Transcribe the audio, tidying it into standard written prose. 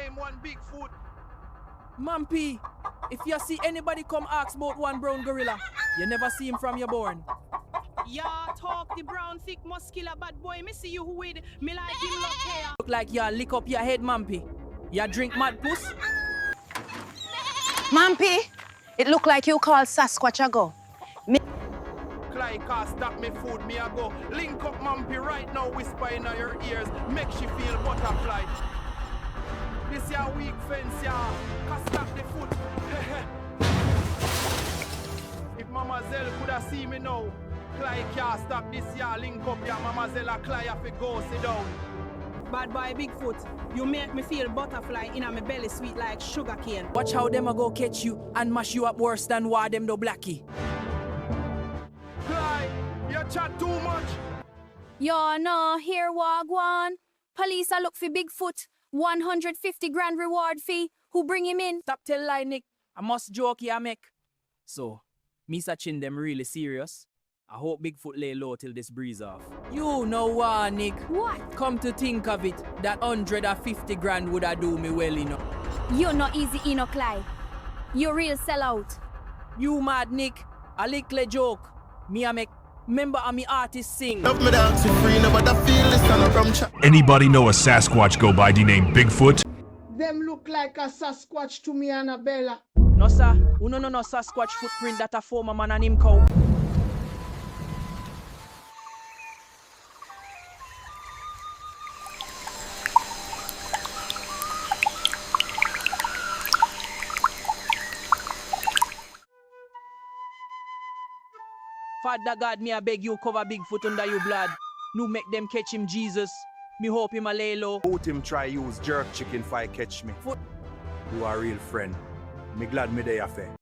name one Bigfoot. Mampy, if you see anybody come ask about one brown gorilla, you never see him from your born. Ya talk the brown thick muscular bad boy. Me see you with me like him look here. Look like you lick up your head, Mampy. You drink mad puss? Mampy, it look like you call Sasquatch a go. Clyde can't stop me food, me a go. Link up Mampy right now, whisper in your ears. Make she feel butterfly. This your weak fence, yeah. Can't stop the foot. If Mama Zell could have seen me now, Clyde can't stop this year. Link up your Mama Zell and Clyde have to go sit down. Bad boy Bigfoot, you make me feel butterfly in my belly sweet like sugarcane. Watch how them a go catch you and mash you up worse than what them do Blackie. Clyde, you chat too much. Yo, no, here wagwan. Police a look for Bigfoot. 150 grand reward fee. Who bring him in? Stop tell lie, Nick. I must joke you make. So, Misa Chin them really serious? I hope Bigfoot lay low till this breeze off. You know what, Nick? What? Come to think of it, that 150 grand would have do me well enough. You're not easy, Clyde. You're real sellout. You mad, Nick? A little joke. Me a make member of me artist sing. Anybody know a Sasquatch go by the name Bigfoot? Them look like a Sasquatch to me, Annabella. No sir, no Sasquatch footprint that a former man and him cow. Father God, me I beg you cover Bigfoot under your blood. No make them catch him, Jesus. Me hope him a lay low. Both him try use jerk chicken if I catch me. You are a real friend. Me glad me there fair.